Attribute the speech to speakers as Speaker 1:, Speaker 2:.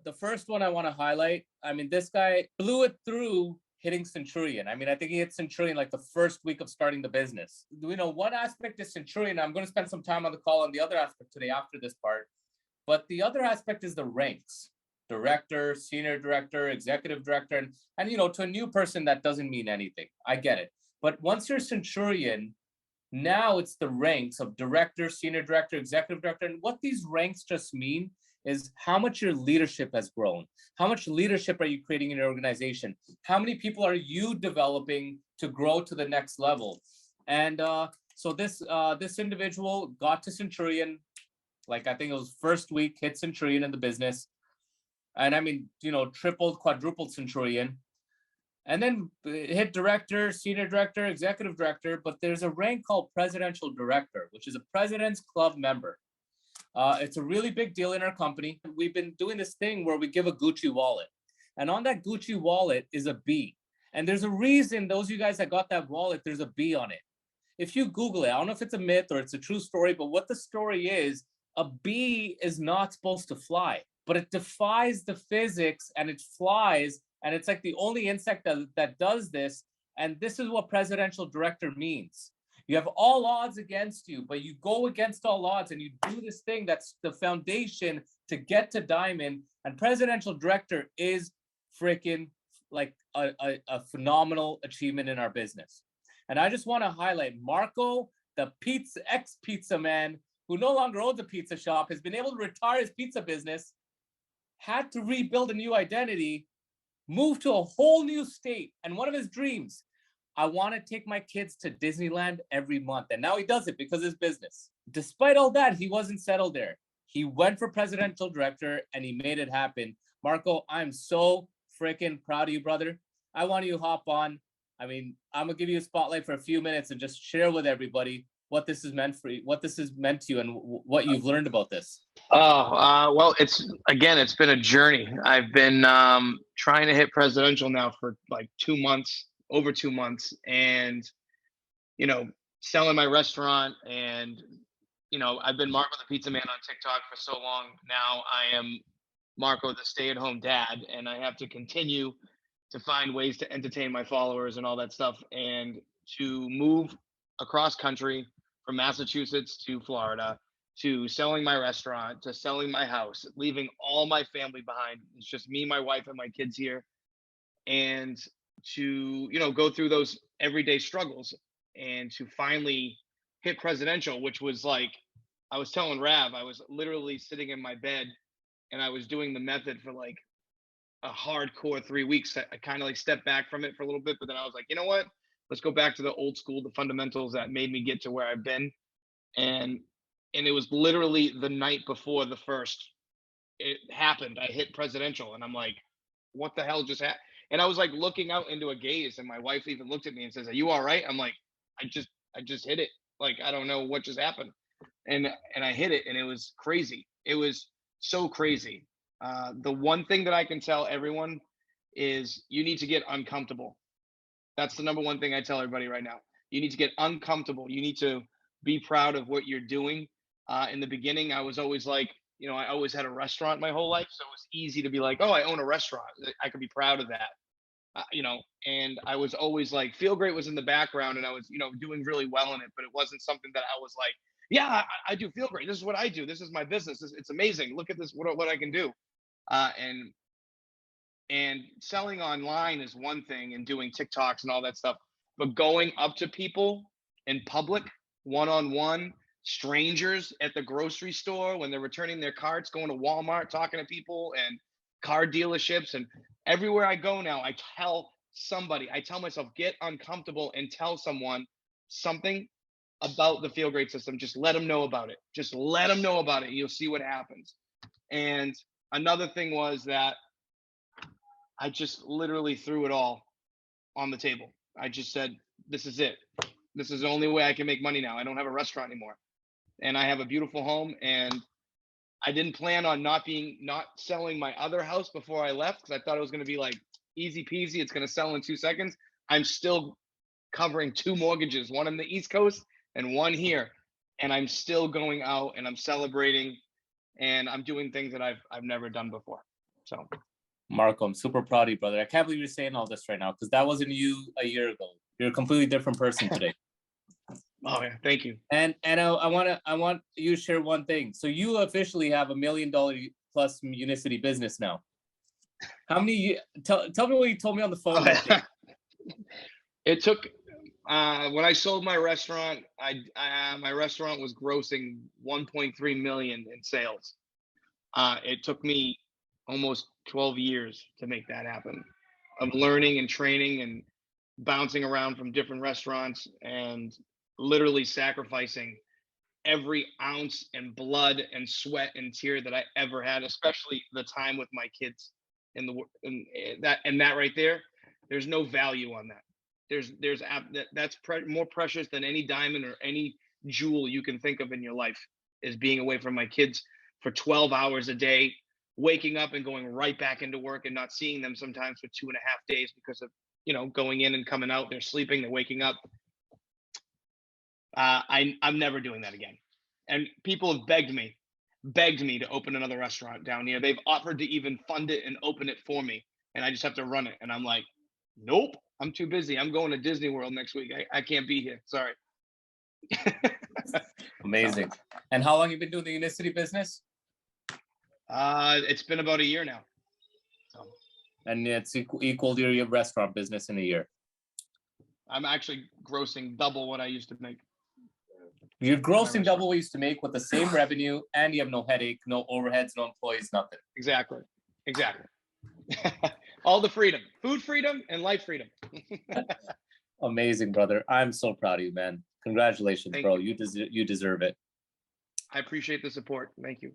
Speaker 1: The first one I want to highlight, I mean, this guy blew it through hitting Centurion. I mean, I think he hit Centurion like the first week of starting the business. You know, one aspect is Centurion. I'm going to spend some time on the call on the other aspect today after this part. But the other aspect is the ranks: director, senior director, executive director. And you know, to a new person, that doesn't mean anything. I get it. But once you're Centurion, now it's the ranks of director, senior director, executive director. And what these ranks just mean is how much your leadership has grown. How much leadership are you creating in your organization? How many people are you developing to grow to the next level? And so this individual got to Centurion, like I think it was first week, hit Centurion in the business. And I mean, you know, tripled, quadrupled Centurion. And then hit director, senior director, executive director. But there's a rank called presidential director, which is a president's club member. It's a really big deal in our company. We've been doing this thing where we give a Gucci wallet. And on that Gucci wallet is a B. And there's a reason, those of you guys that got that wallet, there's a B on it. If you Google it, I don't know if it's a myth or it's a true story, but what the story is, a bee is not supposed to fly, but it defies the physics and it flies. And it's like the only insect that does this. And this is what presidential director means. You have all odds against you, but you go against all odds and you do this thing that's the foundation to get to diamond. And presidential director is freaking like a phenomenal achievement in our business. And I just want to highlight Marco, the ex-pizza man, who no longer owns a pizza shop, has been able to retire his pizza business, had to rebuild a new identity, move to a whole new state. And one of his dreams, I want to take my kids to Disneyland every month. And now he does it because of his business. Despite all that, he wasn't settled there. He went for presidential director and he made it happen. Marco, I'm so freaking proud of you, brother. I want you to hop on. I mean, I'm going to give you a spotlight for a few minutes and just share with everybody what this is meant for you, what this is meant to you, and what you've learned about this.
Speaker 2: Well, it's been a journey. I've been trying to hit presidential now for like 2 months, over 2 months, and you know, selling my restaurant, and you know, I've been Marco the Pizza Man on TikTok for so long. Now I am Marco the stay-at-home dad, and I have to continue to find ways to entertain my followers and all that stuff, and to move across country from Massachusetts to Florida, to selling my restaurant, to selling my house, leaving all my family behind. It's just me, my wife, and my kids here. And to, you know, go through those everyday struggles and to finally hit presidential, which was like, I was telling Rav, I was literally sitting in my bed and I was doing the method for like a hardcore 3 weeks. I kind of like stepped back from it for a little bit, but then I was like, you know what? Let's go back to the old school, the fundamentals that made me get to where I've been. And it was literally the night before the first it happened. I hit presidential and I'm like, what the hell just happened? And I was like looking out into a gaze, and my wife even looked at me and says, "Are you all right?" I'm like, I just hit it. Like, I don't know what just happened. And I hit it, and it was crazy. It was so crazy. The one thing that I can tell everyone is you need to get uncomfortable. That's the number one thing I tell everybody right now. You need to get uncomfortable. You need to be proud of what you're doing. In the beginning, I was always like, you know, I always had a restaurant my whole life. So it was easy to be like, oh, I own a restaurant. I could be proud of that. You know, and I was always like, Feel Great was in the background and I was, you know, doing really well in it, but it wasn't something that I was like, yeah, I do Feel Great. This is what I do. This is my business. It's amazing. Look at this, what I can do. And selling online is one thing, and doing TikToks and all that stuff, but going up to people in public, one-on-one, strangers at the grocery store when they're returning their carts, going to Walmart, talking to people and car dealerships, and everywhere I go now, I tell myself, get uncomfortable and tell someone something about the Feel Great system. Just let them know about it. Just let them know about it. You'll see what happens. And another thing was that I just literally threw it all on the table. I just said, this is it. This is the only way I can make money now. I don't have a restaurant anymore. And I have a beautiful home, and I didn't plan on not selling my other house before I left, because I thought it was going to be like easy peasy. It's going to sell in 2 seconds. I'm still covering 2 mortgages, one on the East Coast and one here. And I'm still going out and I'm celebrating, and I'm doing things that I've never done before. So,
Speaker 1: Marco, I'm super proud of you, brother. I can't believe you're saying all this right now because that wasn't you a year ago. You're a completely different person today.
Speaker 2: oh yeah, thank you.
Speaker 1: And I want you to share one thing. So you officially have $1 million plus Unicity business now. How many? Tell me what you told me on the phone that day.
Speaker 2: It took when I sold my restaurant. My restaurant was grossing 1.3 million in sales. It took me almost 12 years to make that happen. Of learning and training and bouncing around from different restaurants and literally sacrificing every ounce and blood and sweat and tear that I ever had, especially the time with my kids in the and that right there. There's no value on that. That's more precious than any diamond or any jewel you can think of in your life, is being away from my kids for 12 hours a day, waking up and going right back into work and not seeing them sometimes for 2.5 days because of, going in and coming out. They're sleeping, they're waking up. I'm never doing that again. And people have begged me to open another restaurant down here. They've offered to even fund it and open it for me, and I just have to run it. And I'm like, nope, I'm too busy. I'm going to Disney World next week. I can't be here. Sorry.
Speaker 1: Amazing. And how long have you been doing the Unicity business?
Speaker 2: It's been about a year now. So.
Speaker 1: And it's equal to your restaurant business in a year.
Speaker 2: I'm actually grossing double what I used to make.
Speaker 1: You're grossing double what you used to make with the same revenue, and you have no headache, no overheads, no employees, nothing.
Speaker 2: Exactly. All the freedom, food freedom and life freedom.
Speaker 1: Amazing, brother. I'm so proud of you, man. Congratulations, bro. You deserve it.
Speaker 2: I appreciate the support. Thank you.